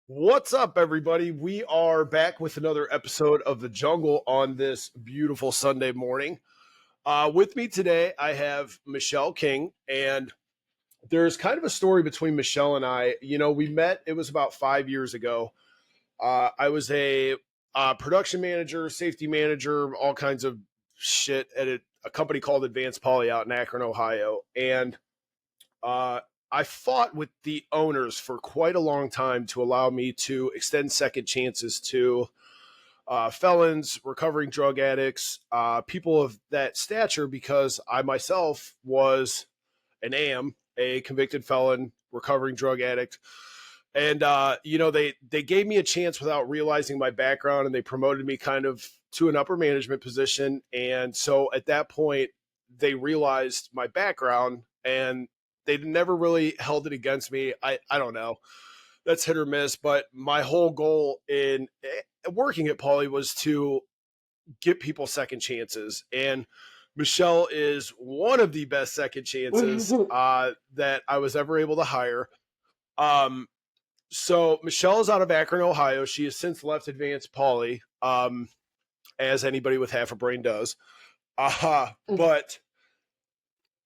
What's up, everybody? We are back with another episode of The Jungle on this beautiful Sunday morning. With me today, I have Michelle King, and there's kind of a story between Michelle and I. We met, it was about 5 years ago. I was a production manager, safety manager, all kinds of shit at a company called Advanced Poly out in Akron, Ohio. And uh, I fought with the owners for quite a long time to allow me to extend second chances to felons, recovering drug addicts, people of that stature, because I myself was and am a convicted felon, recovering drug addict. And they gave me a chance without realizing my background, and they promoted me kind of to an upper management position. And so at that point, they realized my background, and they never really held it against me. I don't know. That's hit or miss, but my whole goal in working at Poly was to give people second chances. And Michelle is one of the best second chances that I was ever able to hire. Um, so Michelle is out of Akron, Ohio. She has since left Advanced Poly, as anybody with half a brain does. But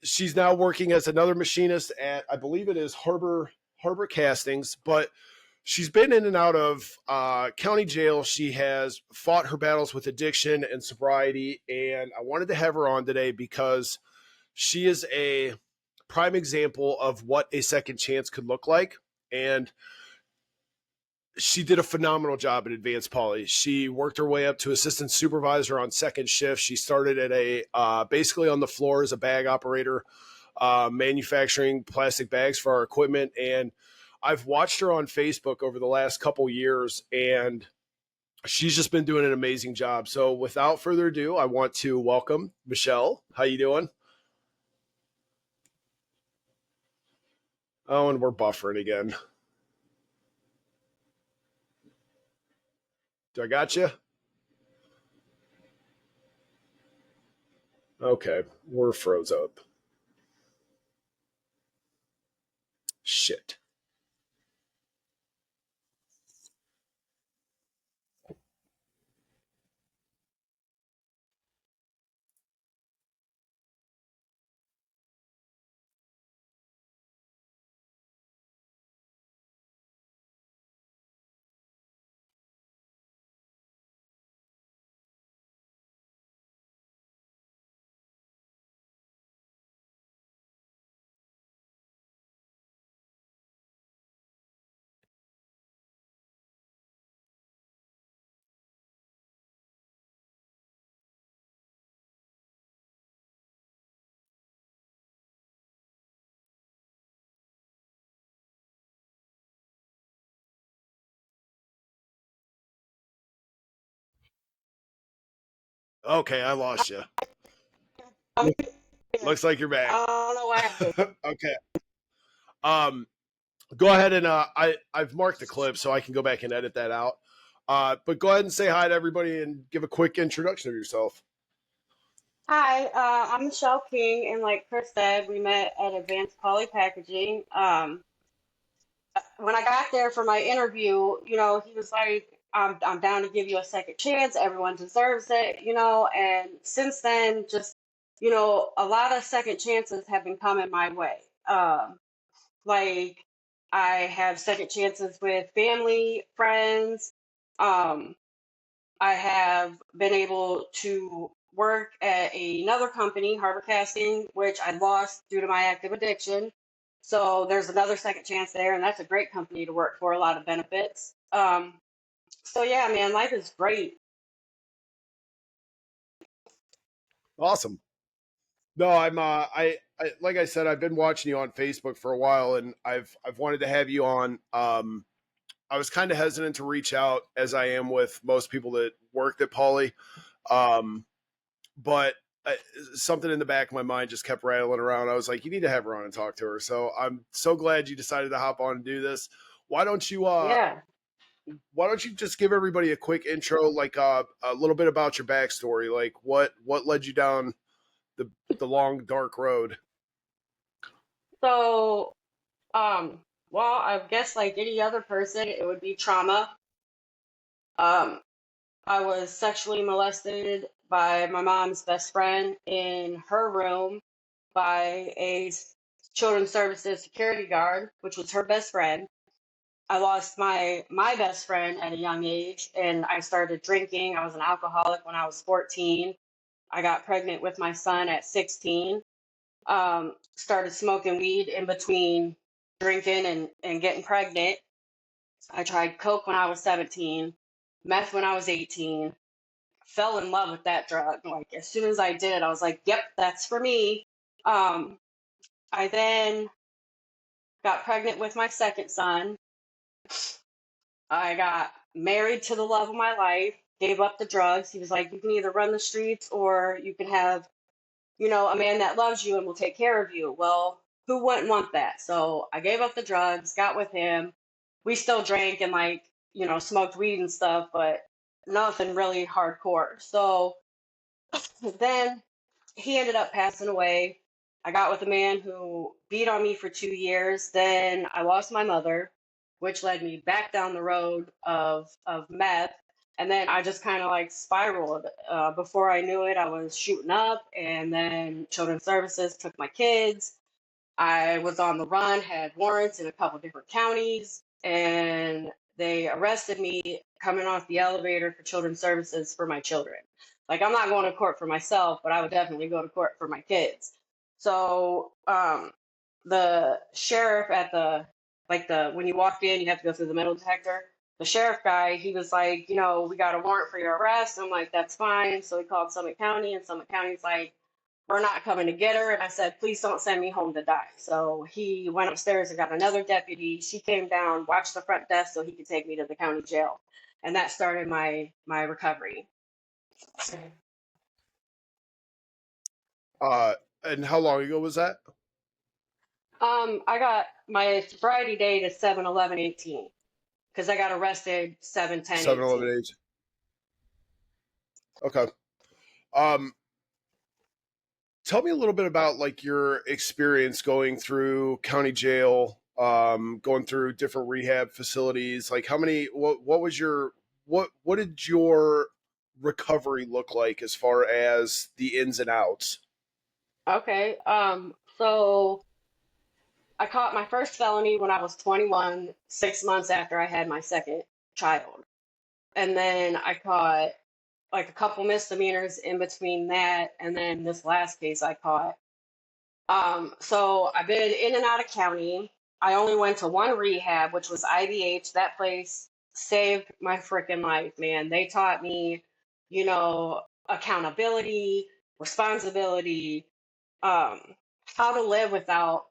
she's now working as another machinist at, I believe it is Harbor Castings, but she's been in and out of county jail. She has fought her battles with addiction and sobriety, and I wanted to have her on today because she is a prime example of what a second chance could look like. And she did a phenomenal job at Advanced Poly. She worked her way up to assistant supervisor on second shift. She started at basically on the floor as a bag operator, manufacturing plastic bags for our equipment. And I've watched her on Facebook over the last couple years, and she's just been doing an amazing job. So without further ado, I want to welcome Michelle. How you doing? Oh, and we're buffering again. Do I got you? Okay, we're froze up. Shit. Okay, I lost you. I'm here. Looks like you're back. I don't know what happened. Okay. Um, Go ahead and I've marked the clip so I can go back and edit that out. But go ahead and say hi to everybody and give a quick introduction of yourself. Hi, I'm Michelle King, and like Chris said, we met at Advanced Poly Packaging. When I got there for my interview, he was like, I'm down to give you a second chance. Everyone deserves it. And since then, just, a lot of second chances have been coming my way. Like, I have second chances with family, friends. Um, I have been able to work at another company, Harbor Casting, which I lost due to my active addiction. So there's another second chance there, and that's a great company to work for, a lot of benefits. So yeah, man, life is great. Awesome. No, I like I said, I've been watching you on Facebook for a while, and I've wanted to have you on. I was kind of hesitant to reach out, as I am with most people that worked at Poly. Um, but something in the back of my mind just kept rattling around. I was like, you need to have her on and talk to her. So I'm so glad you decided to hop on and do this. Why don't you Yeah. why don't you just give everybody a quick intro, like a little bit about your backstory, like what led you down the long dark road? So, Well, I guess like any other person, it would be trauma. Um, I was sexually molested by my mom's best friend in her room by a children's services security guard, which was her best friend. I lost my best friend at a young age, and I started drinking. I was an alcoholic when I was 14. I got pregnant with my son at 16. Started smoking weed in between drinking and getting pregnant. I tried coke when I was 17, meth when I was 18. Fell in love with that drug. Like as soon as I did, I was like, "Yep, that's for me." Um, I then got pregnant with my second son. I got married to the love of my life. Gave up the drugs. He was like, "You can either run the streets or you can have, a man that loves you and will take care of you." Well, who wouldn't want that? So I gave up the drugs, got with him. We still drank and smoked weed and stuff, but nothing really hardcore. So then he ended up passing away. I got with a man who beat on me for 2 years. Then I lost my mother, which led me back down the road of meth. And then I just kind of like spiraled. Before I knew it, I was shooting up, and then Children's Services took my kids. I was on the run, had warrants in a couple different counties, and they arrested me coming off the elevator for Children's Services for my children. Like, I'm not going to court for myself, but I would definitely go to court for my kids. So, the sheriff at when you walked in, you have to go through the metal detector. The sheriff guy, he was like, we got a warrant for your arrest. I'm like, that's fine. So he called Summit County, and Summit County's like, we're not coming to get her. And I said, please don't send me home to die. So he went upstairs and got another deputy. She came down, watched the front desk so he could take me to the county jail. And that started my recovery. Uh, and how long ago was that? I got my sobriety date is 7/11/18 because I got arrested 7/11 7/10/18. age. Okay. Um, Tell me a little bit about like your experience going through county jail, going through different rehab facilities. Like how many? What was your what did your recovery look like as far as the ins and outs? Okay. So I caught my first felony when I was 21, 6 months after I had my second child. And then I caught like a couple misdemeanors in between that and then this last case I caught. So I've been in and out of county. I only went to one rehab, which was IVH. That place saved my freaking life, man. They taught me, accountability, responsibility, um, how to live without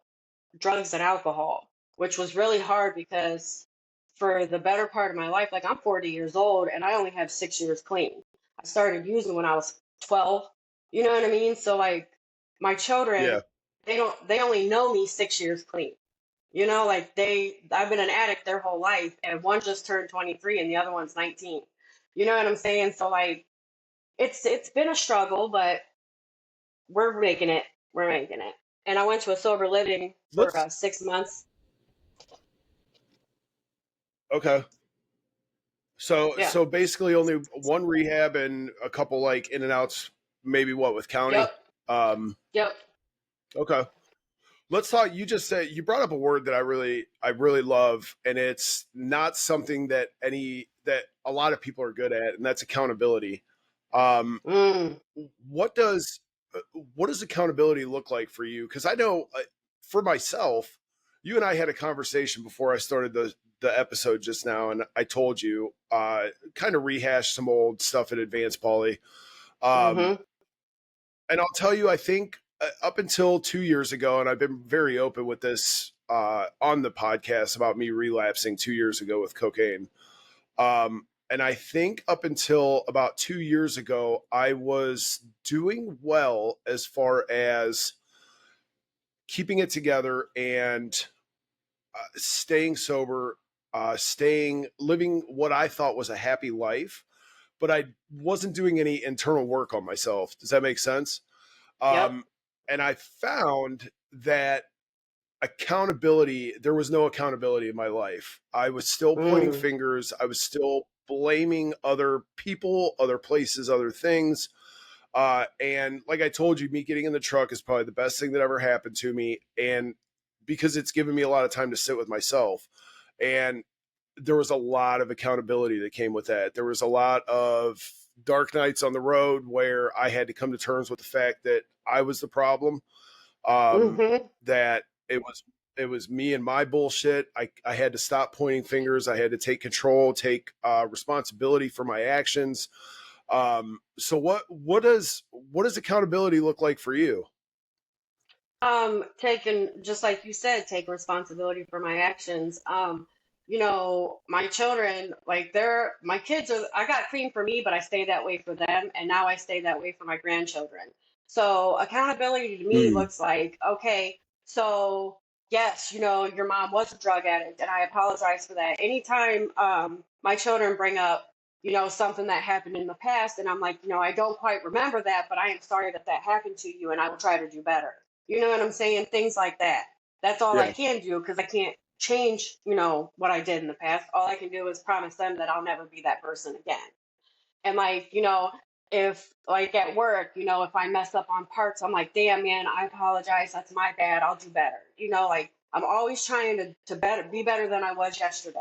drugs and alcohol, which was really hard because for the better part of my life, like I'm 40 years old and I only have 6 years clean. I started using when I was 12. You know what I mean? So like my children, Yeah. they only know me 6 years clean. Like I've been an addict their whole life, and one just turned 23 and the other one's 19. You know what I'm saying? So like it's been a struggle, but we're making it. We're making it. And I went to a sober living for Let's 6 months. okay. Yeah. So basically only one rehab and a couple like in and outs, maybe what with Yep. county. Um, Yep. okay. Let's talk. You just said you brought up a word that I really love, and it's not something that that a lot of people are good at, and that's accountability. Um, Mm. what does what does accountability look like for you? Because I know for myself, you and I had a conversation before I started the episode just now, and I told you kind of rehash some old stuff in Advanced Poly. Um, Mm-hmm. and I'll tell you, I think up until 2 years ago, and I've been very open with this on the podcast about me relapsing 2 years ago with cocaine. And I think up until about 2 years ago, I was doing well as far as keeping it together and staying sober, living what I thought was a happy life, but I wasn't doing any internal work on myself. Does that make sense? Yep. Um, and I found that accountability, there was no accountability in my life. I was still pointing Mm. fingers. I was still blaming other people, other places, other things. And like I told you, me getting in the truck is probably the best thing that ever happened to me. And because it's given me a lot of time to sit with myself. And there was a lot of accountability that came with that. There was a lot of dark nights on the road where I had to come to terms with the fact that I was the problem. Mm-hmm. That it was me and my bullshit. I had to stop pointing fingers. I had to take control, take responsibility for my actions. So what does accountability look like for you? Taking, just like you said, take responsibility for my actions. My children, like my kids are, I got clean for me, but I stay that way for them, and now I stay that way for my grandchildren. So accountability to me Mm, looks like, okay, so yes, your mom was a drug addict, and I apologize for that. Anytime my children bring up, something that happened in the past, and I'm like, I don't quite remember that, but I am sorry that that happened to you, and I will try to do better. You know what I'm saying? Things like that. That's all I yeah. can do because I can't change, what I did in the past. All I can do is promise them that I'll never be that person again. And like, if like at work, if I mess up on parts, I'm like, damn man, I apologize. That's my bad. I'll do better. Like I'm always trying to be better than I was yesterday.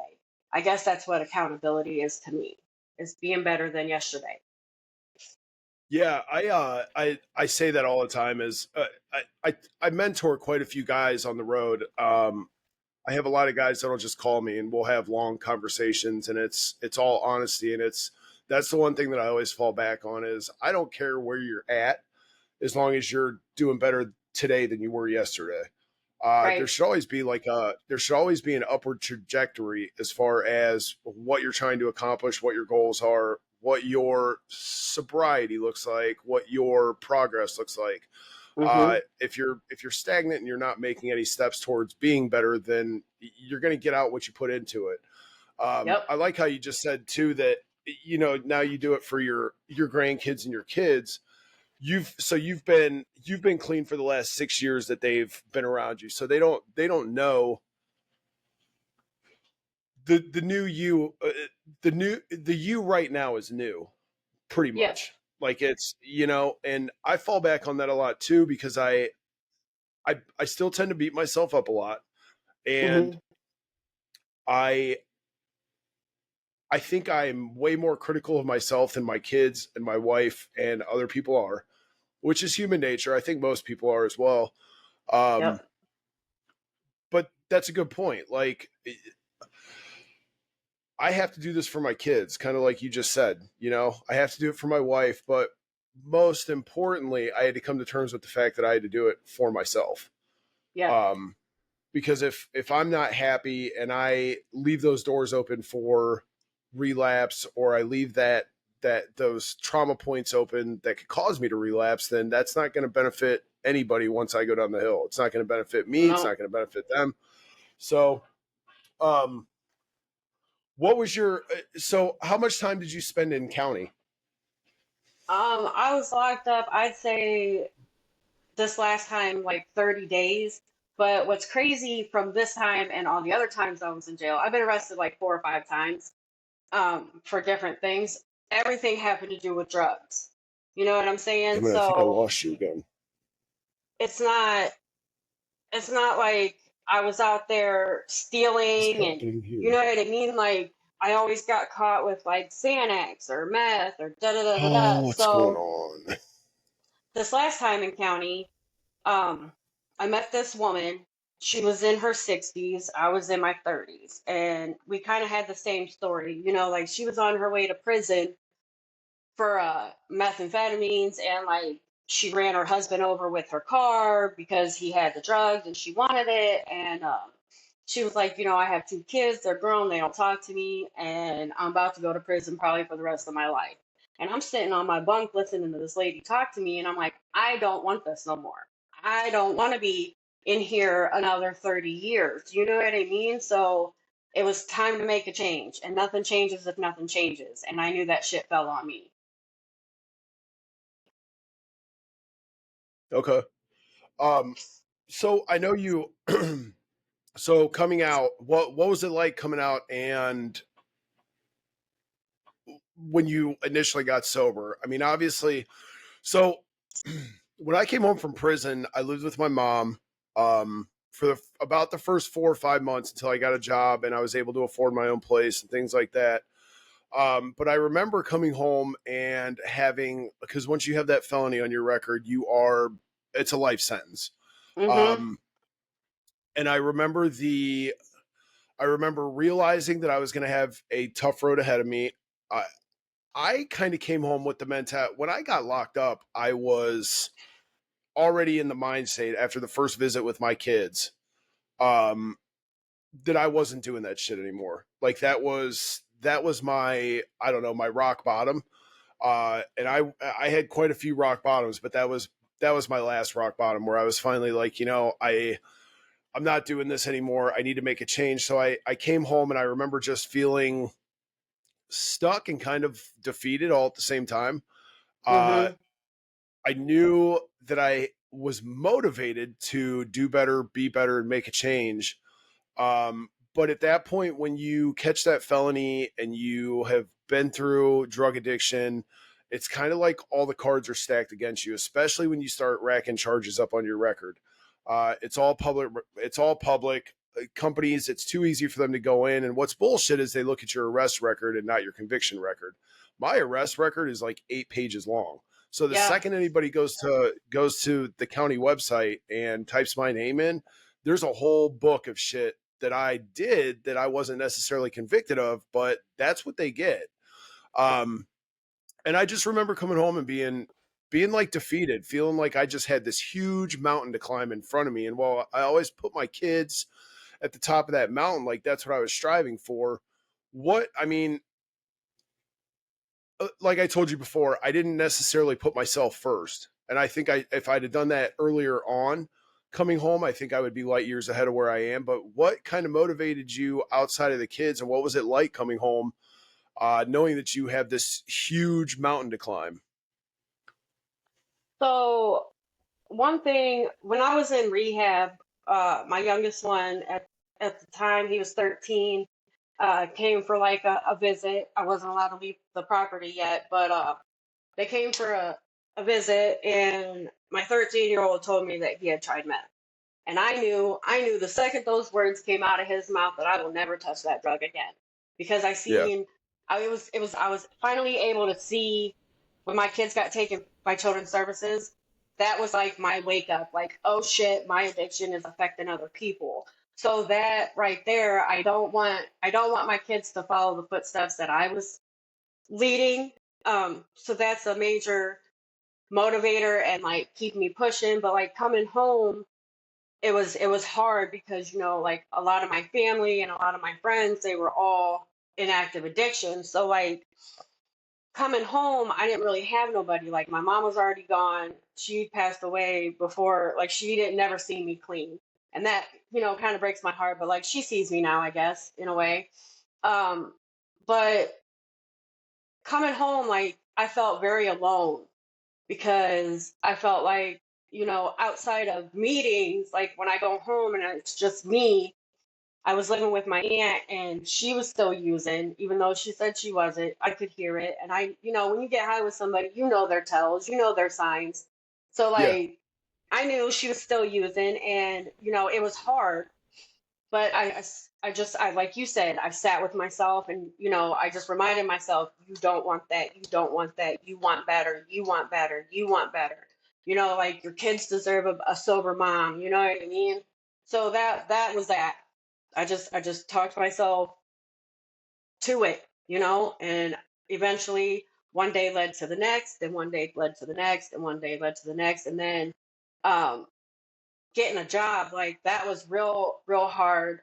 I guess that's what accountability is to me. Is being better than yesterday. Yeah, I say that all the time. Is I mentor quite a few guys on the road. I have a lot of guys that'll just call me and we'll have long conversations, and it's all honesty, and that's the one thing that I always fall back on is I don't care where you're at as long as you're doing better today than you were yesterday. There Right. should always be there should always be an upward trajectory as far as what you're trying to accomplish, what your goals are, what your sobriety looks like, what your progress looks like. Mm-hmm. If you're stagnant and you're not making any steps towards being better, then you're going to get out what you put into it. Yep. I like how you just said too that now you do it for your grandkids and your kids. You've been clean for the last 6 years that they've been around you, so they don't know the new you. The you right now is new, pretty Yep. much. Like and I fall back on that a lot too because I still tend to beat myself up a lot, and Mm-hmm. I I think I'm way more critical of myself than my kids and my wife and other people are, which is human nature. I think most people are as well. Um, Yep. but that's a good point. Like I have to do this for my kids, kind of like you just said. I have to do it for my wife, but most importantly, I had to come to terms with the fact that I had to do it for myself. Yep. Um, because if I'm not happy and I leave those doors open for relapse, or I leave those trauma points open that could cause me to relapse, then that's not going to benefit anybody once I go down the hill. It's not going to benefit me. It's No. not going to benefit them. So, um, what was your so how much time did you spend in county? I was locked up, I'd say this last time like 30 days. But what's crazy from this time and all the other times I was in jail, I've been arrested like 4 or 5 times for different things. Everything happened to do with drugs. You know what I'm saying? I mean, I think I So lost you again. it's not it's not like I was out there What's stealing and happening you here? know what I mean? Like I always got caught with like Xanax or meth or da da da da da. Oh, what's going So on? this last time in county, Um, I met this woman. She was in her 60s. I was in my 30s. And we kind of had the same story. Like she was on her way to prison for methamphetamines, and like she ran her husband over with her car because he had the drugs and she wanted it. And she was like, I have 2 kids. They're grown. They don't talk to me. And I'm about to go to prison probably for the rest of my life. And I'm sitting on my bunk listening to this lady talk to me. And I'm like, I don't want this no more. I don't want to be in here another 30 years. You know what I mean? So it was time to make a change. And nothing changes if nothing changes. And I knew that shit fell on me. Okay. Um, So I know you. So coming out, what was it like coming out, and when you initially got sober? I mean, obviously, so when I came home from prison, I lived with my mom for about the first 4 or 5 months until I got a job and I was able to afford my own place and things like that. But I remember coming home and having, because once you have that felony on your record, it's a life sentence. Mm-hmm. Um, and I remember realizing that I was going to have a tough road ahead of me. I, I kind of came home with the mentality when I got locked up, I was already in the mind state after the first visit with my kids, um, that I wasn't doing that shit anymore. Like that was my, I don't know, my rock bottom. And I had quite a few rock bottoms, but that was my last rock bottom where I was finally like, I'm not doing this anymore. I need to make a change. So I came home and I remember just feeling stuck and kind of defeated all at the same time. Uh, Mm-hmm. I knew that I was motivated to do better, be better, and make a change. But at that point, when you catch that felony and you have been through drug addiction, it's kind of like all the cards are stacked against you, especially when you start racking charges up on your record. It's all public. It's all public. Companies, it's too easy for them to go in. And what's bullshit is they look at your arrest record and not your conviction record. My arrest record is like 8 pages long. So the Yeah. second anybody goes to the county website and types my name in, there's a whole book of shit that I did that I wasn't necessarily convicted of, but that's what they get. Um, and I just remember coming home and being like defeated, feeling like I just had this huge mountain to climb in front of me. And while I always put my kids at the top of that mountain, like that's what I was striving for. What I mean, like I told you before, I didn't necessarily put myself first. And I think if I'd have done that earlier on coming home, I think I would be light years ahead of where I am. But what kind of motivated you outside of the kids, and what was it like coming home, knowing that you have this huge mountain to climb? So one thing, when I was in rehab, my youngest one at the time, he was 13, came for like a visit. I wasn't allowed to leave the property yet, but they came for a visit, and my 13-year-old told me that he had tried meth. And I knew the second those words came out of his mouth that I will never touch that drug again. Because Yeah, I was finally able to see when my kids got taken by children's services, that was like my wake up, like, oh shit, my addiction is affecting other people. So that right there, I don't want my kids to follow the footsteps that I was leading. So that's a major motivator and like keep me pushing. But like coming home, it was hard because like a lot of my family and a lot of my friends, they were all in active addiction. So like coming home, I didn't really have nobody. Like my mom was already gone. She passed away before, like she didn't never see me clean. And that, kind of breaks my heart, but like she sees me now, I guess, in a way. Um, but coming home, like I felt very alone because I felt like, outside of meetings, like when I go home and it's just me, I was living with my aunt and she was still using, even though she said she wasn't. I could hear it. And when you get high with somebody, their tells, their signs. So, yeah, like, I knew she was still using and, it was hard. But like you said, I sat with myself and, I just reminded myself, you don't want that. You don't want that. You want better. You want better. You want better. Like your kids deserve a sober mom. You know what I mean? So that was that. I just talked myself to it, and eventually one day led to the next, and one day led to the next, and one day led to the next, and then um, getting a job like that was real hard.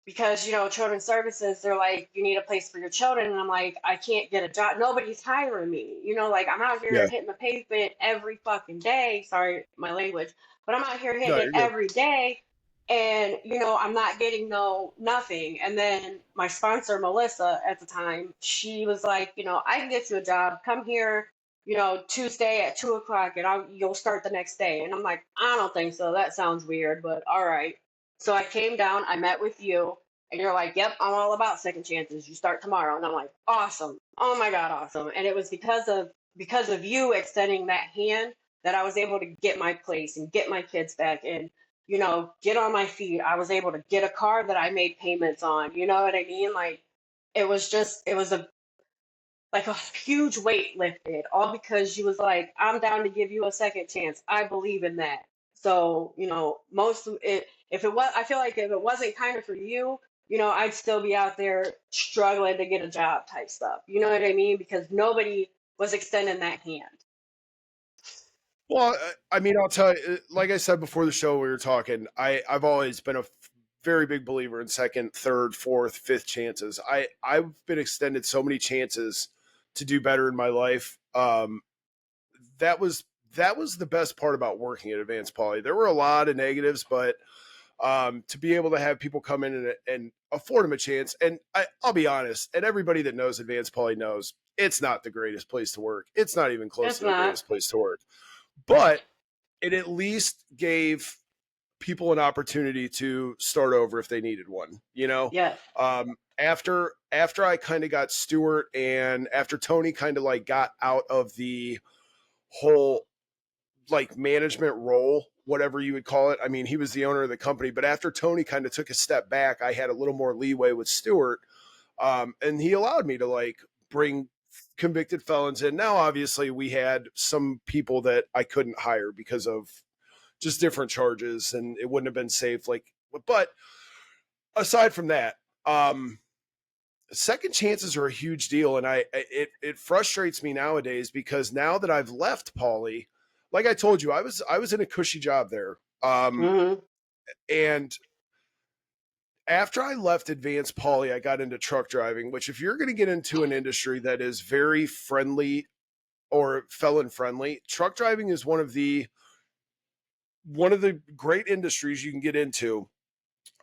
Because children's services, they're like, you need a place for your children, and I'm like, I can't get a job, nobody's hiring me, like I'm out here yeah. hitting the pavement every fucking day, sorry my language, but I'm out here No, hitting it you're good. every day, and I'm not getting nothing. And then my sponsor Melissa at the time, she was like, I can get you a job, come here, Tuesday at 2 o'clock, and you'll start the next day. And I'm like, I don't think so. That sounds weird, but all right. So I came down, I met with you, and you're like, yep, I'm all about second chances. You start tomorrow. And I'm like, awesome. Oh my God, awesome. And it was because of you extending that hand that I was able to get my place and get my kids back and, get on my feet. I was able to get a car that I made payments on. You know what I mean? Like, it was a huge weight lifted, all because she was like, I'm down to give you a second chance. I believe in that. So, most of it, if it was, I feel like if it wasn't kind of for you, I'd still be out there struggling to get a job type stuff. You know what I mean? Because nobody was extending that hand. Well, I mean, I'll tell you, like I said before the show, we were talking. I've always been a very big believer in second, third, fourth, fifth chances. I've been extended so many chances to do better in my life. That was that was the best part about working at Advanced Poly. There were a lot of negatives, but to be able to have people come in and afford them a chance. And I'll be honest, and everybody that knows Advanced Poly knows it's not the greatest place to work. It's not even close It's to the not. greatest place to work. But it at least gave people an opportunity to start over if they needed one. Yes. After I kind of got Stewart and after Tony kind of like got out of the whole like management role, whatever you would call it. I mean, he was the owner of the company, but after Tony kind of took a step back, I had a little more leeway with Stewart, and he allowed me to like bring convicted felons in. Now, obviously, we had some people that I couldn't hire because of just different charges, and it wouldn't have been safe. But aside from that, second chances are a huge deal, and it frustrates me nowadays because now that I've left Pauly, like I told you, I was in a cushy job there, Hmm. and after I left Advanced Pauly, I got into truck driving. Which, if you're going to get into an industry that is very friendly or felon friendly, truck driving is one of the great industries you can get into.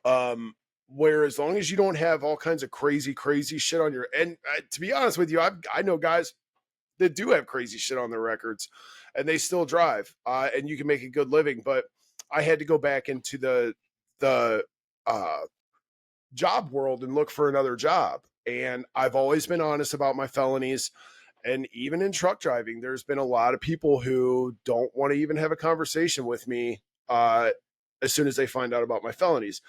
Um, where as long as you don't have all kinds of crazy shit on your and to be honest with you, I know guys that do have crazy shit on their records, and they still drive, and you can make a good living. But I had to go back into the uh, job world and look for another job. And I've always been honest about my felonies. And even in truck driving, there's been a lot of people who don't want to even have a conversation with me as soon as they find out about my felonies.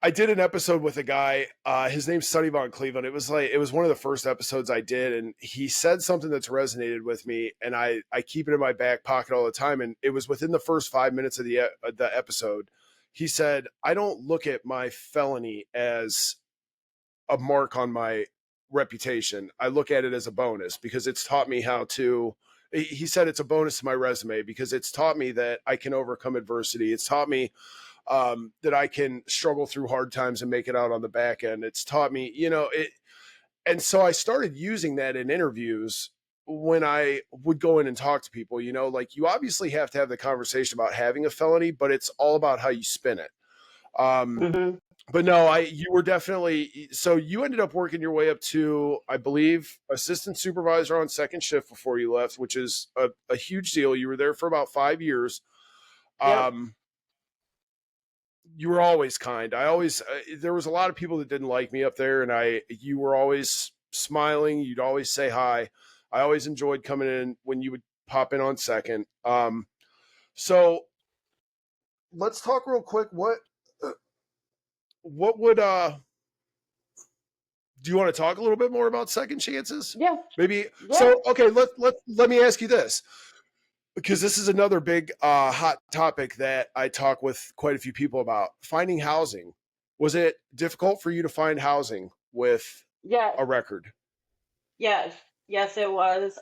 I did an episode with a guy. His name's Sonny Von Cleveland. It was one of the first episodes I did, and he said something that's resonated with me, and I keep it in my back pocket all the time. And it was within the first 5 minutes of the episode. He said, "I don't look at my felony as a mark on my reputation. I look at it as a bonus because it's taught me how to." He said it's a bonus to my resume because it's taught me that I can overcome adversity. It's taught me that I can struggle through hard times and make it out on the back end. It's taught me, it. And so I started using that in interviews when I would go in and talk to people, like you obviously have to have the conversation about having a felony, but it's all about how you spin it. Um, Hmm. but no, you were definitely, so you ended up working your way up to, I believe, assistant supervisor on second shift before you left, which is a huge deal. You were there for about 5 years. Yep. Um, you were always kind. There was a lot of people that didn't like me up there, and you were always smiling. You'd always say hi. I always enjoyed coming in when you would pop in on second. So let's talk real quick. What would do you want to talk a little bit more about second chances? Yeah. Maybe. Yeah. So okay, let me ask you this, because this is another big hot topic that I talk with quite a few people about: finding housing. Was it difficult for you to find housing with Yeah. a record? Yes, yes, it was.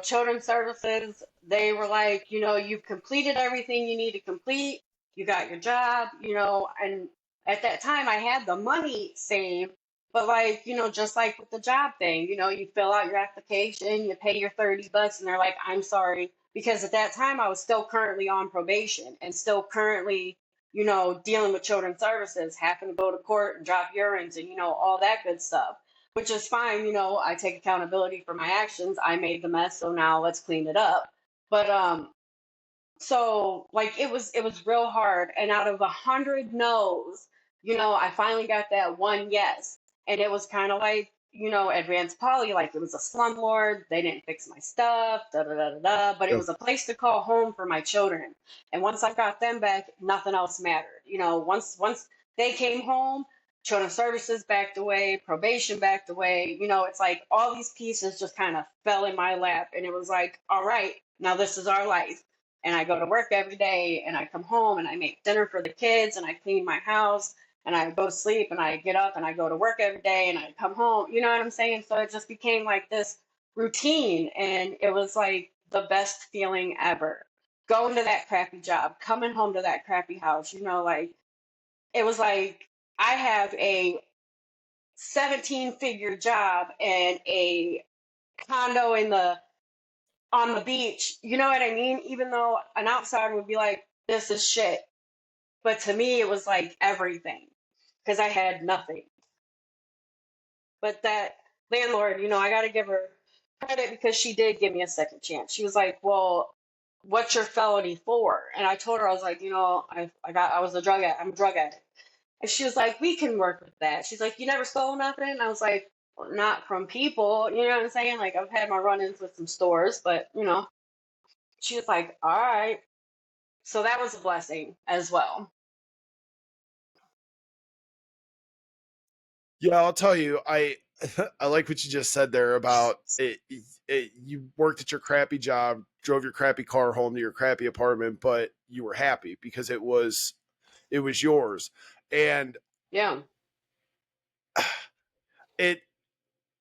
Children's services, they were like, you've completed everything you need to complete. You got your job, and at that time I had the money saved, but like, just like with the job thing, you fill out your application, you pay your $30, and they're like, I'm sorry. Because at that time I was still currently on probation and still currently, dealing with children's services, having to go to court and drop urines and, all that good stuff. which is fine. You know, I take accountability for my actions. I made the mess, so now let's clean it up. But so like it was real hard, and out of 100 no's, you know, I finally got that one yes. And it was kind of like, you know, advanced poly, like it was a slumlord, they didn't fix my stuff, da da da da da, but it Yeah. was a place to call home for my children. And once I got them back, nothing else mattered. You know, once they came home, children's services backed away, probation backed away. You know, it's like all these pieces just kind of fell in my lap, and it was like, all right, now this is our life. And I go to work every day, and I come home and I make dinner for the kids, and I clean my house, and I go to sleep, and I get up and I go to work every day, and I come home. You know what I'm saying? So it just became like this routine, and it was like the best feeling ever. Going to that crappy job, coming home to that crappy house, you know, like it was like I have a 17-figure job and a condo in the on the beach. You know what I mean? Even though an outsider would be like, this is shit. But to me, it was like everything because I had nothing. But that landlord, you know, I got to give her credit because she did give me a second chance. She was like, well, what's your felony for? And I told her, I was like, you know, I was a drug addict. I'm a drug addict. And she was like, we can work with that. She's like, you never stole nothing? And I was like, well, not from people. You know what I'm saying? Like, I've had my run ins with some stores, but, you know, she was like, all right. So that was a blessing as well. Yeah, I'll tell you, I I like what you just said there about it, you worked at your crappy job, drove your crappy car home to your crappy apartment, but you were happy because it was yours. And Yeah. it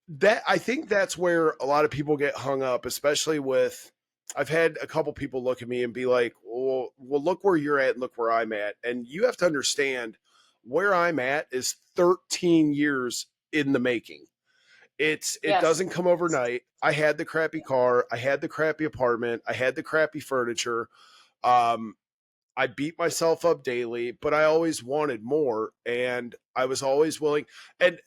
that I think that's where a lot of people get hung up, especially with I've had a couple people look at me and be like, well, look where you're at and look where I'm at. And you have to understand where I'm at is 13 years in the making. It Yes. doesn't come overnight. I had the crappy car, I had the crappy apartment, I had the crappy furniture. Um, I beat myself up daily, but I always wanted more, and I was always willing. And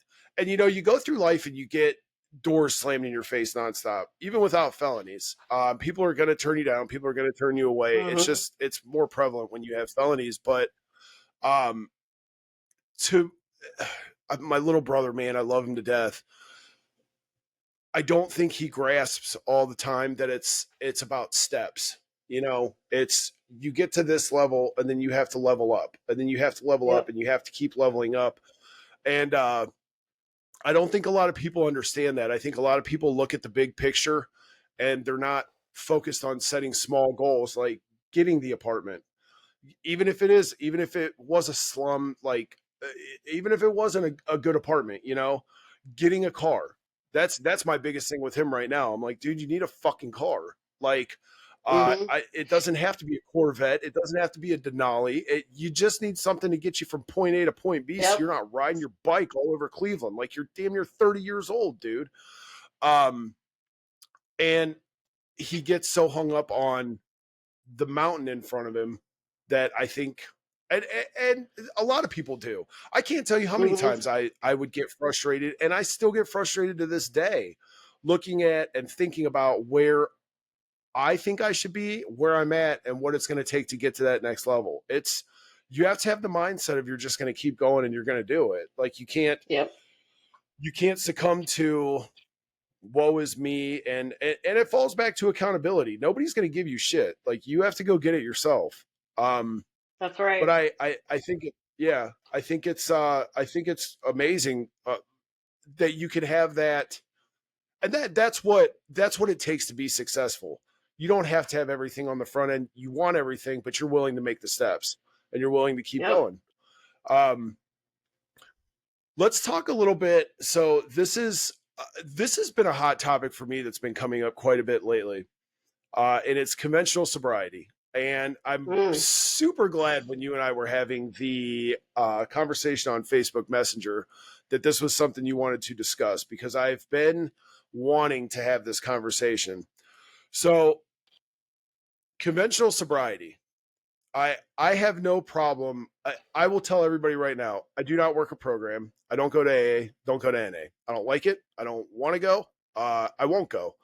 you know, you go through life and you get doors slammed in your face nonstop, even without felonies. People are going to turn you down. People are going to turn you away. Hmm. It's more prevalent when you have felonies. But um, to my little brother, man, I love him to death. I don't think he grasps all the time that it's about steps. You know, it's you get to this level and then you have to level up and then you have to level up Yep. and you have to keep leveling up. And I don't think a lot of people understand that. I think a lot of people look at the big picture and they're not focused on setting small goals like getting the apartment. Even if it was a slum, like even if it wasn't a good apartment, you know, getting a car. That's my biggest thing with him right now. I'm like, dude, you need a fucking car. Like, Hmm. it doesn't have to be a Corvette. It doesn't have to be a Denali. You just need something to get you from point A to point B, so Yep. you're not riding your bike all over Cleveland. Like you're damn near 30 years old, dude. Um, and he gets so hung up on the mountain in front of him that I think and a lot of people do. I can't tell you how many Hmm. times I would get frustrated and I still get frustrated to this day looking at and thinking about where I think I should be, where I'm at and what it's going to take to get to that next level. It's you have to have the mindset of you're just going to keep going and you're going to do it. Like Yep. you can't succumb to woe is me and it falls back to accountability. Nobody's going to give you shit. Like you have to go get it yourself. um That's but right. I think yeah, I think it's amazing that you can have that. And that's what it takes to be successful. You don't have to have everything on the front end. You want everything, but you're willing to make the steps and you're willing to keep Yep. going. um let's talk a little bit. So this has been a hot topic for me that's been coming up quite a bit lately, and it's conventional sobriety. And I'm Mm. super glad when you and I were having the conversation on Facebook Messenger that this was something you wanted to discuss because I've been wanting to have this conversation. So, conventional sobriety. I have no problem. I will tell everybody right now. I do not work a program. I don't go to AA. Don't go to NA. I don't like it. I don't want to go. I won't go.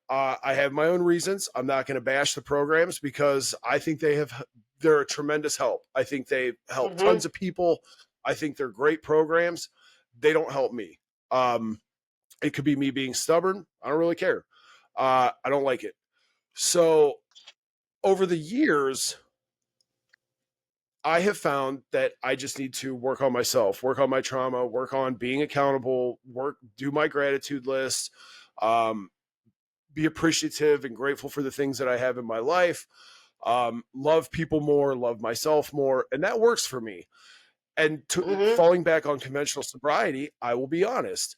I have my own reasons. I'm not going to bash the programs because I think they're a tremendous help. I think they help Mhm. tons of people. I think they're great programs. They don't help me. Um, it could be me being stubborn. I don't really care. I don't like it. So over the years, I have found that I just need to work on myself, work on my trauma, work on being accountable, do my gratitude list, um, be appreciative and grateful for the things that I have in my life, love people more, love myself more, and that works for me. And Mhm. falling back on conventional sobriety, I will be honest.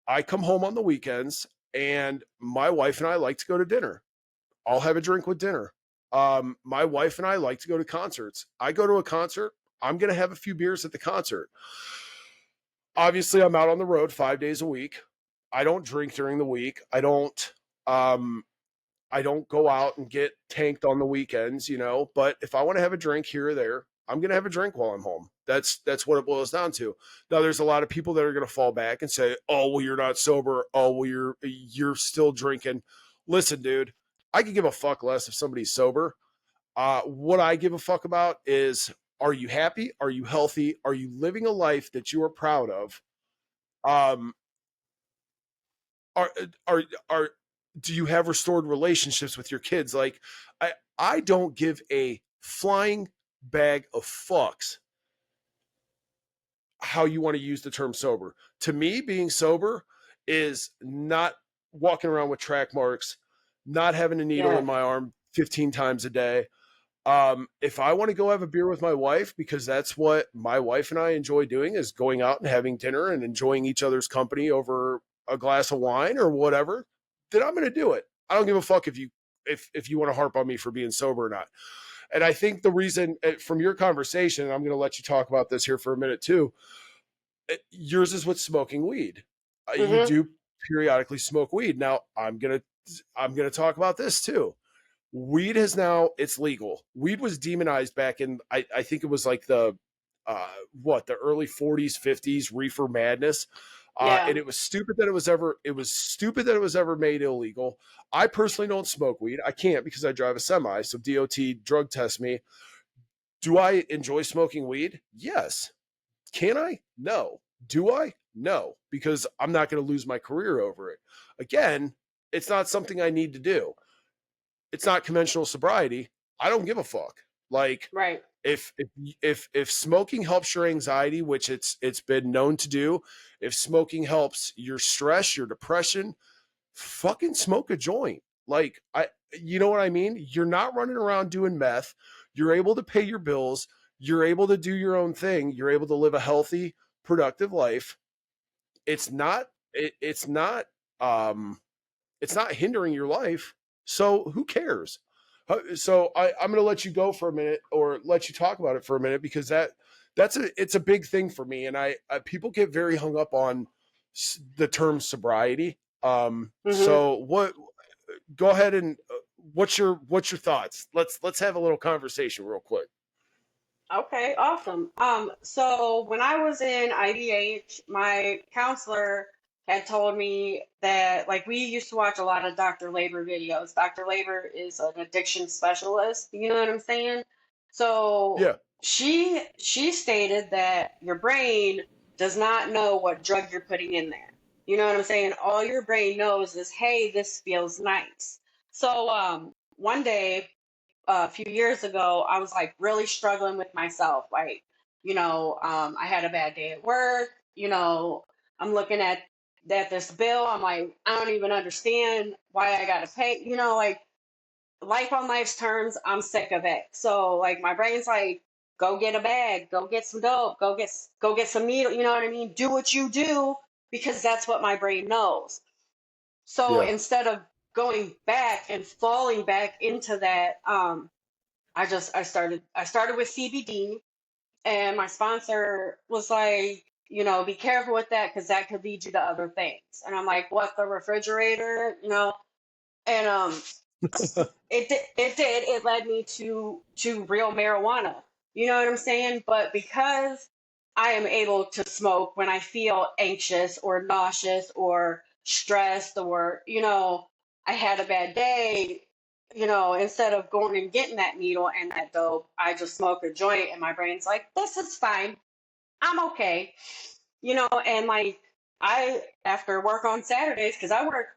I come home on the weekends, and my wife and I like to go to dinner. I'll have a drink with dinner. My wife and I like to go to concerts. I go to a concert, I'm going to have a few beers at the concert. Obviously, I'm out on the road 5 days a week. I don't drink during the week. Um, I don't go out and get tanked on the weekends, but if I want to have a drink here or there, I'm going to have a drink while I'm home. That's what it boils down to. Now there's a lot of people that are going to fall back and say, "Oh, well you're not sober. Oh, well you're still drinking." Listen, dude, I could give a fuck less if somebody's sober. What I give a fuck about is, are you happy? Are you healthy? Are you living a life that you are proud of? Um, are are do you have restored relationships with your kids? Like, I don't give a flying bag of fucks how you want to use the term sober. To me, being sober is not walking around with track marks, not having a needle in Yes. my arm 15 times a day. If I want to go have a beer with my wife, because that's what my wife and I enjoy doing, is going out and having dinner and enjoying each other's company over a glass of wine or whatever, then I'm going to do it. I don't give a fuck if you want to harp on me for being sober or not. And I think the reason, from your conversation, and I'm going to let you talk about this here for a minute too, yours is with smoking weed. You Mhm. do periodically smoke weed. Now I'm gonna talk about this too. Weed is now, it's legal. Weed was demonized back in, I think it was like uh the early 40s, 50s, reefer madness. Yeah. And it was stupid that it was ever made illegal. I personally don't smoke weed. I can't because I drive a semi, so DOT drug test me. Do I enjoy smoking weed? Yes. Can I? No. Do I? No, because I'm not going to lose my career over it. Again, it's not something I need to do. It's not conventional sobriety. I don't give a fuck. Like, Right. if smoking helps your anxiety, which it's been known to do, if smoking helps your stress, your depression, fucking smoke a joint. Like, you know what I mean? You're not running around doing meth. You're able to pay your bills. You're able to do your own thing. You're able to live a healthy, productive life. It's not it's not um it's not hindering your life. So who cares? So I'm going to let you go for a minute, or let you talk about it for a minute, because it's a big thing for me, and people get very hung up on the term sobriety. Mhm. So what? Go ahead and what's your thoughts? Let's have a little conversation real quick. Okay, awesome. So when I was in IDH, my counselor had told me that, like, we used to watch a lot of Dr. Labor videos. Dr. Labor is an addiction specialist, you know what I'm saying? So Yeah, she stated that your brain does not know what drug you're putting in there. You know what I'm saying? All your brain knows is, hey, this feels nice. So one day a few years ago, I was like really struggling with myself. Like, I had a bad day at work. I'm looking at this bill. I'm like, I don't even understand why I got to pay. Like, life on life's terms, I'm sick of it. So like my brain's like, go get a bag, go get some dope, go get some needle. You know what I mean? Do what you do because that's what my brain knows. So yeah, instead of going back and falling back into that, I started with CBD, and my sponsor was like, be careful with that because that could lead you to other things. And I'm like, what, the refrigerator? And It did. It led me to real marijuana. You know what I'm saying? But because I am able to smoke when I feel anxious or nauseous or stressed, or I had a bad day, instead of going and getting that needle and that dope, I just smoke a joint and my brain's like, this is fine. I'm okay. And like I, after work on Saturdays, because I work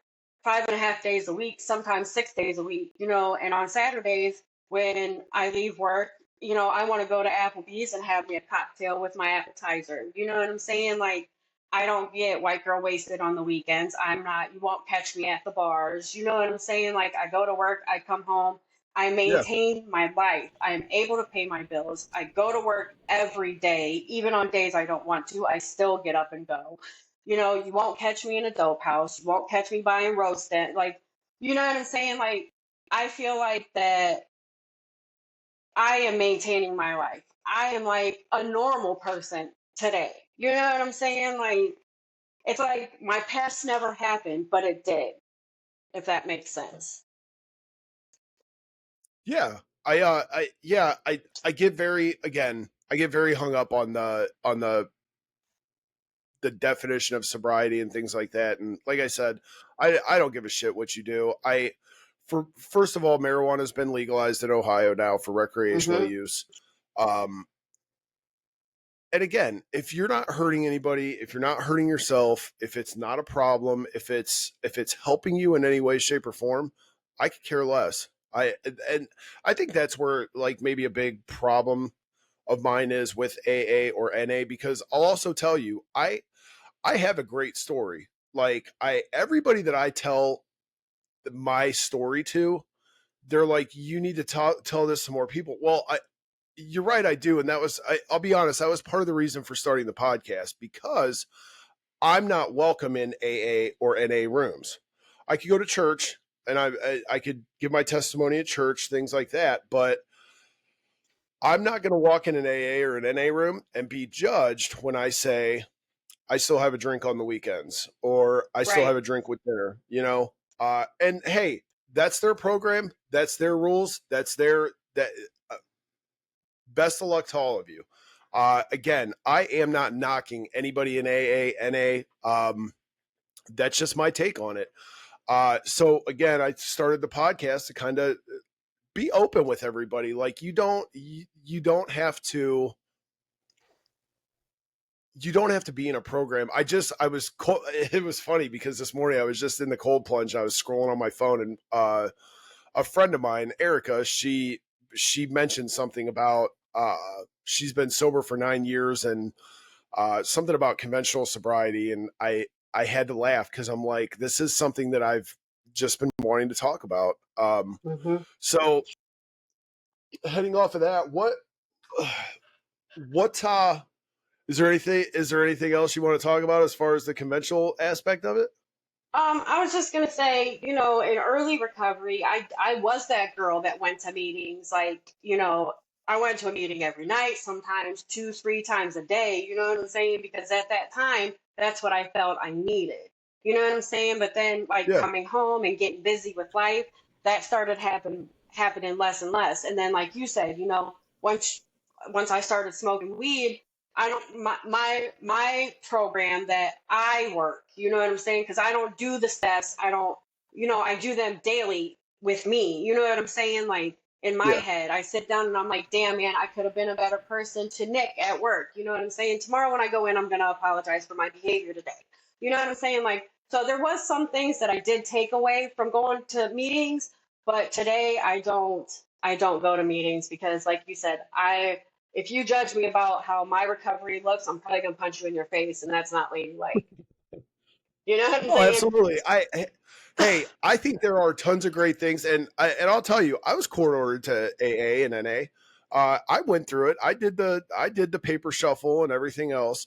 5.5 days a week, sometimes 6 days a week, and on Saturdays when I leave work, I want to go to Applebee's and have me a cocktail with my appetizer. You know what I'm saying? Like, I don't get white girl wasted on the weekends. You won't catch me at the bars. You know what I'm saying? Like, I go to work, I come home, I Yeah. maintain my life. I'm able to pay my bills. I go to work every day, even on days I don't want to. I still get up and go. You won't catch me in a dope house. You won't catch me buying roast it. Like, you know what I'm saying? Like, I feel like that I am maintaining my life. I am like a normal person today. You know what I'm saying? Like, it's like my past never happened, but it did, if that makes sense. Yeah. I get very, again, I get very hung up on the definition of sobriety and things like that. And like I said, I don't give a shit what you do. For first of all, marijuana has been legalized in Ohio now for recreational Mm-hmm. use. Um, and again, if you're not hurting anybody, if you're not hurting yourself, if it's not a problem, if it's helping you in any way, shape, or form, I could care less. And I think that's where like maybe a big problem of mine is with AA or NA, because I'll also tell you, I have a great story. Like I everybody that I tell my story to, they're like, you need to tell this to more people. Well, you're right, I do, and I'll be honest, that was part of the reason for starting the podcast, because I'm not welcome in AA or NA rooms. I could go to church and I could give my testimony at church, things like that, but I'm not going to walk in an AA or an NA room and be judged when I say I still have a drink on the weekends or I still have Right. a drink with dinner, you know? And hey, that's their program. That's their rules. That uh, best of luck to all of you. Again, I am not knocking anybody in AA, NA. That's just my take on it. So again, I started the podcast to kind of be open with everybody. Like you don't have to be in a program. It was funny because this morning I was just in the cold plunge. I was scrolling on my phone and a friend of mine, Erica, she mentioned something about she's been sober for 9 years and something about conventional sobriety. And I had to laugh because I'm like, this is something that I've just been wanting to talk about. Mm-hmm. So heading off of that, what is there anything else you want to talk about as far as the conventional aspect of it? I was just gonna say, in early recovery, I was that girl that went to meetings. Like, I went to a meeting every night, sometimes two, three times a day. You know what I'm saying? Because at that time, that's what I felt I needed. You know what I'm saying? But then, like Yeah. coming home and getting busy with life, that started happening less and less. And then, like you said, once I started smoking weed, I don't my program that I work, you know what I'm saying? Because I don't do the steps. I don't, I do them daily with me. You know what I'm saying? Like in my Yeah. head, I sit down and I'm like, damn man, I could have been a better person to Nick at work. You know what I'm saying? Tomorrow when I go in, I'm gonna apologize for my behavior today. You know what I'm saying? Like, so there was some things that I did take away from going to meetings, but today I don't go to meetings because like you said, if you judge me about how my recovery looks, I'm probably gonna punch you in your face, and that's not ladylike. You know what I'm Oh, saying? absolutely. Hey, I think there are tons of great things, and I'll tell you, I was court ordered to AA and NA. I went through it. I did the paper shuffle and everything else.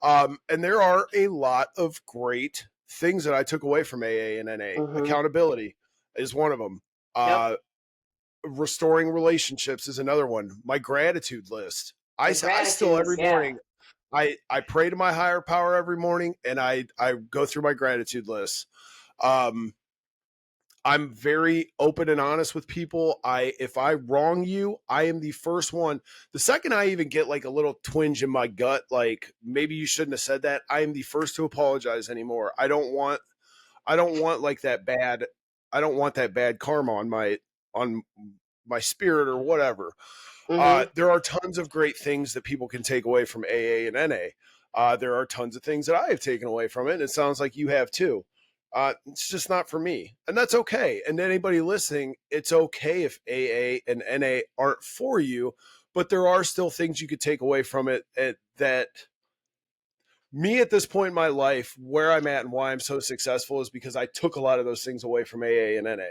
And there are a lot of great things that I took away from AA and NA. Mm-hmm. Accountability is one of them. Yep. Restoring relationships is another one. My gratitude list. The I still gratitudes, every yeah. morning I pray to my higher power every morning and I go through my gratitude list. Um, I'm very open and honest with people. If I wrong you, I am the first one. The second I even get like a little twinge in my gut, like maybe you shouldn't have said that, I am the first to apologize anymore. I don't want like that bad I don't want that bad karma on my spirit or whatever. Mm-hmm. There are tons of great things that people can take away from AA and NA. There are tons of things that I have taken away from it, and it sounds like you have too. It's just not for me, and that's okay. And anybody listening, it's okay if AA and NA aren't for you, but there are still things you could take away from it that me at this point in my life, where I'm at and why I'm so successful is because I took a lot of those things away from AA and NA.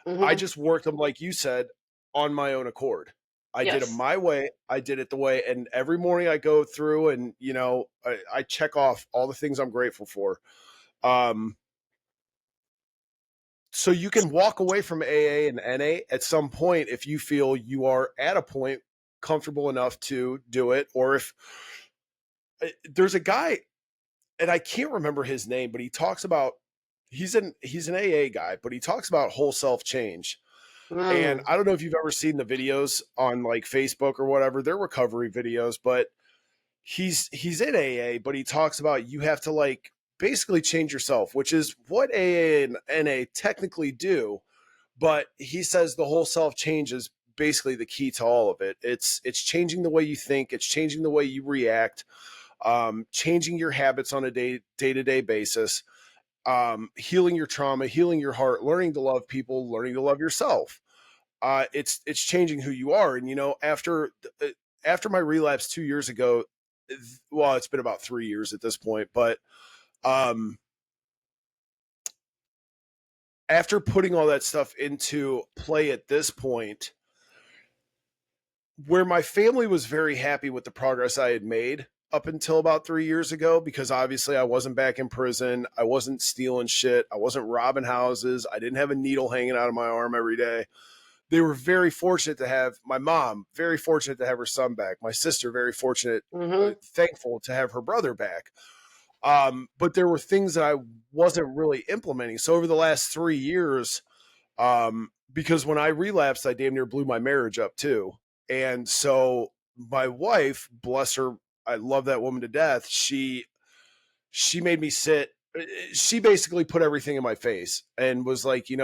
I Mm-hmm. just worked them, like you said, on my own accord. I did them Yes. my way. I did it the way, and every morning I go through and I check off all the things I'm grateful for. Um, so you can walk away from AA and NA at some point if you feel you are at a point comfortable enough to do it, or if there's a guy and I can't remember his name, but he talks about he's an AA guy, but he talks about whole self change. And Mm. I don't know if you've ever seen the videos on like Facebook or whatever, they're recovery videos, but he's in AA, but he talks about you have to like basically change yourself, which is what AA and NA technically do. But he says the whole self change is basically the key to all of it. It's changing the way you think, it's changing the way you react, changing your habits on a day to day basis, healing your trauma, healing your heart, learning to love people, learning to love yourself. It's changing who you are. And after my relapse 2 years ago, well, it's been about 3 years at this point, but um, after putting all that stuff into play at this point, where my family was very happy with the progress I had made up until about 3 years ago, because obviously I wasn't back in prison, I wasn't stealing shit, I wasn't robbing houses, I didn't have a needle hanging out of my arm every day. They were very fortunate to have my mom, very fortunate to have her son back. My sister, very fortunate, Mm-hmm. thankful to have her brother back. But there were things that I wasn't really implementing. So over the last 3 years, because when I relapsed, I damn near blew my marriage up too. And so my wife, bless her, I love that woman to death. She made me sit, she basically put everything in my face and was like, you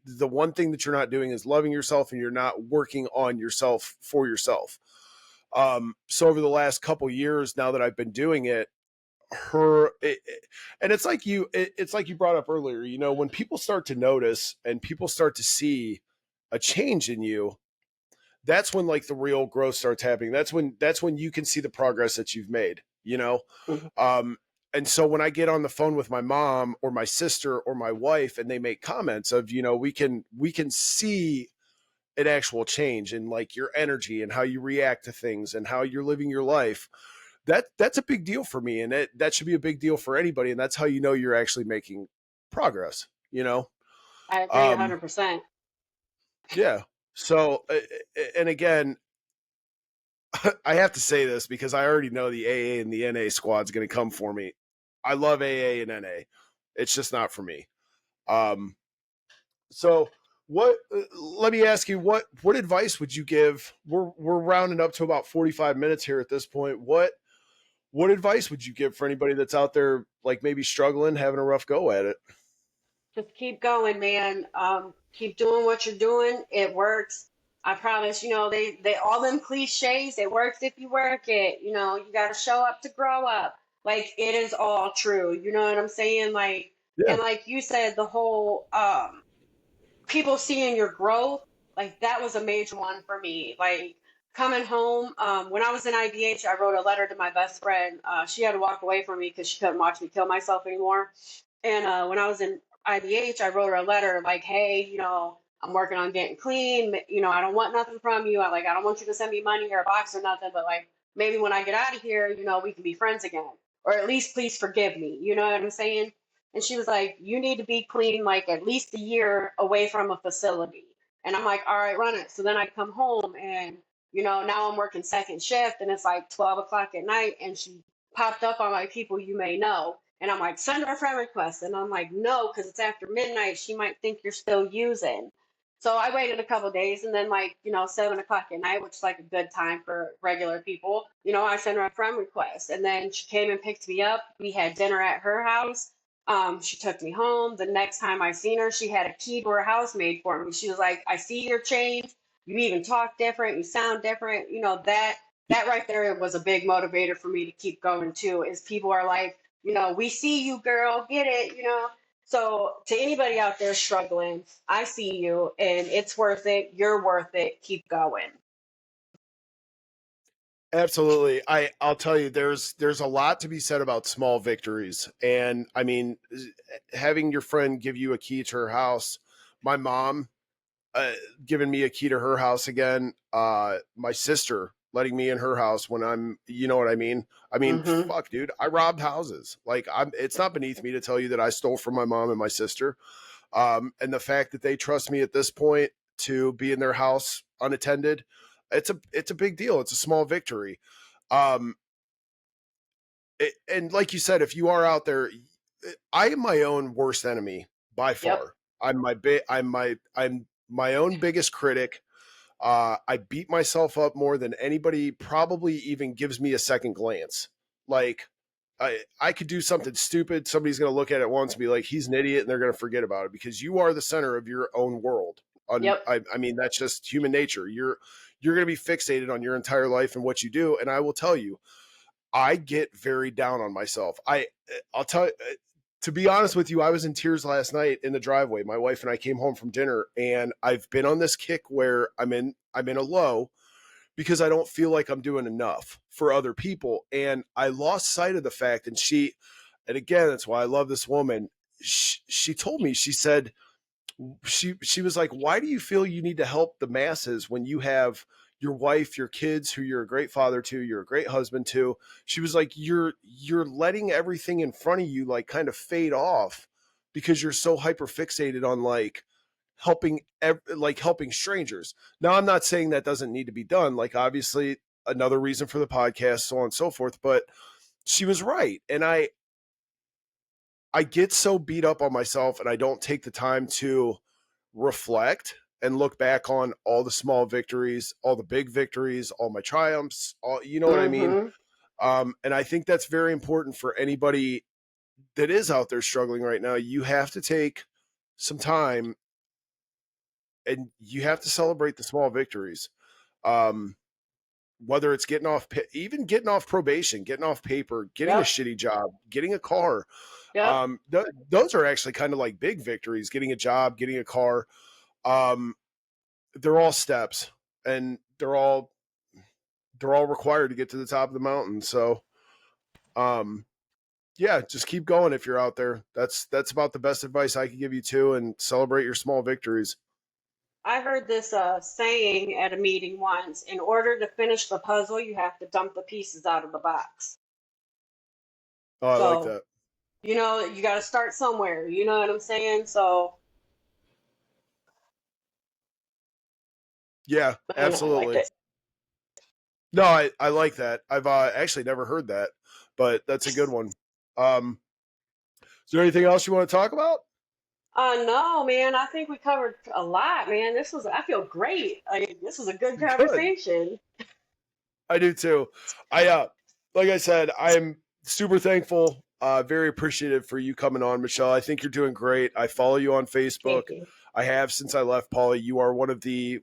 the one thing that you're not doing is loving yourself, and you're not working on yourself for yourself. So over the last couple years, now that I've been doing it, and it's like you brought up earlier, when people start to notice and people start to see a change in you, that's when like the real growth starts happening. That's when you can see the progress that you've made. Mm-hmm. um and so when I get on the phone with my mom or my sister or my wife and they make comments of, we can see an actual change in like your energy and how you react to things and how you're living your life, that's a big deal for me, and that should be a big deal for anybody, and that's how you know you're actually making progress. I agree um 100%. yeah. So and again, I have to say this because I already know the AA and the NA squad's going to come for me. I love AA and NA. It's just not for me. Um, so what? Let me ask you, what advice would you give? We're rounding up to about 45 minutes here at this point. What advice would you give for anybody that's out there, like maybe struggling, having a rough go at it? Just keep going, man. Keep doing what you're doing. It works. I promise. They all them cliches. It works if you work it. You got to show up to grow up. Like it is all true. You know what I'm saying? Like, Yeah, and like you said, the whole people seeing your growth, like that was a major one for me. Like coming home, when I was in IBH, I wrote a letter to my best friend. She had to walk away from me because she couldn't watch me kill myself anymore. And when I was in IBH, I wrote her a letter like, hey, I'm working on getting clean. I don't want nothing from you. I don't want you to send me money or a box or nothing, but like maybe when I get out of here, we can be friends again. Or at least please forgive me. You know what I'm saying? And she was like, you need to be clean like at least a year away from a facility. And I'm like, all right, run it. So then I come home and, now I'm working second shift and it's like 12 o'clock at night and she popped up on my people you may know. And I'm like, send her a friend request. And I'm like, no, because it's after midnight. She might think you're still using. So I waited a couple days, and then, like, 7 o'clock at night, which is like a good time for regular people, I sent her a friend request. And then she came and picked me up. We had dinner at her house. She took me home. The next time I seen her, she had a key to her house made for me. She was like, I see your change. You even talk different. You sound different. That right there was a big motivator for me to keep going too, is people are like, we see you, girl, get it. So to anybody out there struggling, I see you and it's worth it. You're worth it. Keep going. Absolutely. I'll tell you, there's a lot to be said about small victories. And I mean, having your friend give you a key to her house, my mom uh, giving me a key to her house again, my sister letting me in her house when you know what I mean? I mean, Mm-hmm. fuck, dude, I robbed houses. Like it's not beneath me to tell you that I stole from my mom and my sister. And the fact that they trust me at this point to be in their house unattended, it's a big deal. It's a small victory. Um, and like you said, if you are out there, I am my own worst enemy by Yep. far. I'm my own biggest critic. I beat myself up more than anybody probably even gives me a second glance. Like I could do something stupid. Somebody's going to look at it once and be like, he's an idiot, and they're going to forget about it because you are the center of your own world. Yep. I mean, that's just human nature. You're going to be fixated on your entire life and what you do. And I will tell you, I get very down on myself. I'll tell you, to be honest with you, I was in tears last night in the driveway. My wife and I came home from dinner, and I've been on this kick where I'm in a low because I don't feel like I'm doing enough for other people. And I lost sight of the fact. And again, that's why I love this woman. She told me, she said, she was like, why do you feel you need to help the masses when you have your wife, your kids, who you're a great father to, you're a great husband to? She was like, you're letting everything in front of you like kind of fade off because you're so hyper fixated on like helping strangers. Now, I'm not saying that doesn't need to be done. Like, obviously, another reason for the podcast, so on and so forth. But she was right, and I get so beat up on myself, and I don't take the time to reflect and look back on all the small victories, all the big victories, all my triumphs, all, you know what I mean? Mm-hmm. And I think that's very important for anybody that is out there struggling right now. You have to take some time and you have to celebrate the small victories. Um, whether it's even getting off probation, getting off paper, getting a Yep. shitty job, getting a car. Yep. Those are actually kind of like big victories. Getting a job, getting a car. Um, they're all steps, and they're all required to get to the top of the mountain. So, um, yeah, just keep going if you're out there. That's about the best advice I could give you too, and celebrate your small victories. I heard this saying at a meeting once: in order to finish the puzzle, you have to dump the pieces out of the box. Oh, I like So, that. you got to start somewhere. You know what I'm saying? So, Yeah, I liked absolutely. it. No, I like that. I've actually never heard that, but that's a good one. Is there anything else you want to talk about? No, man, I think we covered a lot, man. I feel great. This was a good Good. conversation. I do too. Like I said, I'm super thankful, very appreciative for you coming on, Michelle. I think you're doing great. I follow you on Facebook. Thank you. I have since I left Polly. You're one of the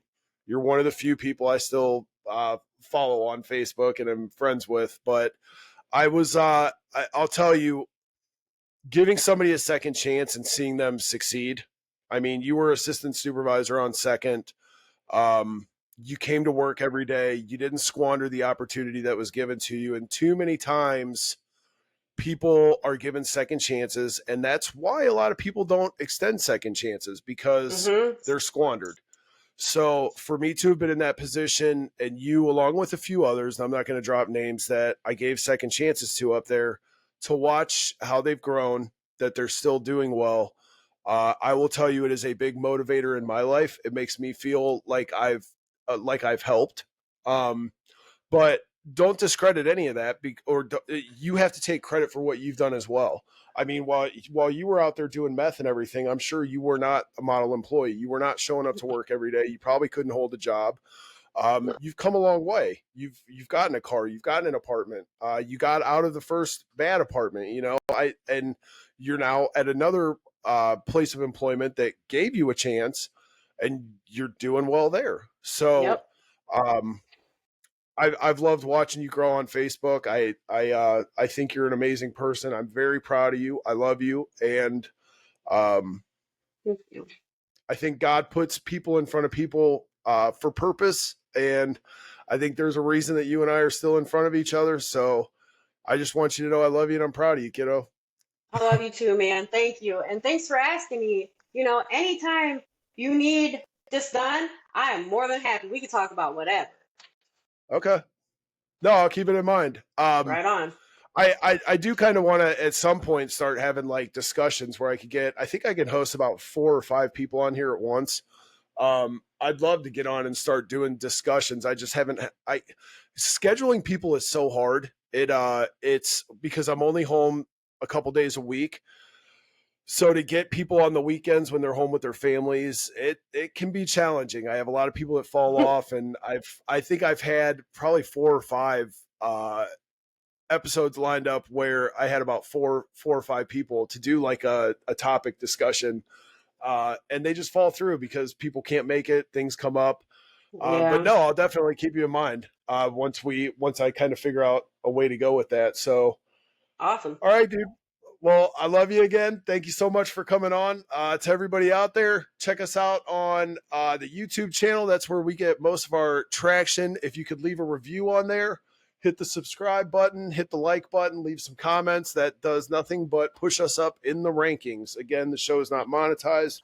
few people I still follow on Facebook and am friends with. But I'll tell you, giving somebody a second chance and seeing them succeed. I mean, you were assistant supervisor on second. Um, you came to work every day. You didn't squander the opportunity that was given to you. And too many times, people are given second chances. And that's why a lot of people don't extend second chances because Mm-hmm. they're squandered. So for me to have been in that position, and you, along with a few others, and I'm not going to drop names that I gave second chances to up there, to watch how they've grown, that they're still doing well. I will tell you, it is a big motivator in my life. It makes me feel like I've helped. But don't discredit any of that, you have to take credit for what you've done as well. I mean, while you were out there doing meth and everything, I'm sure you were not a model employee. You were not showing up to work every day. You probably couldn't hold a job. You've come a long way. You've gotten a car. You've gotten an apartment. You got out of the first bad apartment. And you're now at another place of employment that gave you a chance, and you're doing well there. So, Yep. um, I've loved watching you grow on Facebook. I think you're an amazing person. I'm very proud of you. I love you, and um, Thank you. I think God puts people in front of people for purpose, and I think there's a reason that you and I are still in front of each other. So I just want you to know I love you and I'm proud of you, kiddo. I love you too, man. Thank you. And thanks for asking me. Anytime you need this done, I am more than happy. We can talk about whatever. Okay, no, I'll keep it in mind. Right on. I do kind of want to at some point start having like discussions where I think I can host about 4 or 5 people on here at once. I'd love to get on and start doing discussions. I just haven't. I Scheduling people is so hard. It's because I'm only home a couple days a week. So to get people on the weekends when they're home with their families, it can be challenging. I have a lot of people that fall off, and I think I've had probably 4 or 5 episodes lined up where I had about four or 5 people to do like a topic discussion, and they just fall through because people can't make it. Things come up, but Yeah. no, I'll definitely keep you in mind once I kind of figure out a way to go with that. So, Awesome. all right, dude. Well, I love you again. Thank you so much for coming on. To everybody out there, check us out on the YouTube channel. That's where we get most of our traction. If you could leave a review on there, hit the subscribe button, hit the like button, leave some comments. That does nothing but push us up in the rankings. Again, the show is not monetized.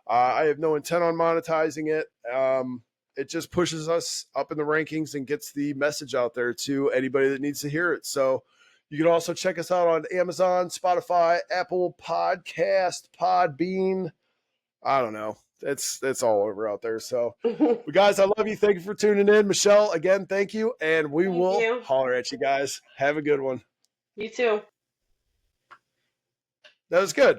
I have no intent on monetizing it. It just pushes us up in the rankings and gets the message out there to anybody that needs to hear it. So you can also check us out on Amazon, Spotify, Apple Podcast, Podbean. I don't know. That's all over out there. So, Thank but guys, I love you. Thank you for tuning in. Michelle, again, thank you. And we will you. holler at you guys. Have a good one. You too. That was good.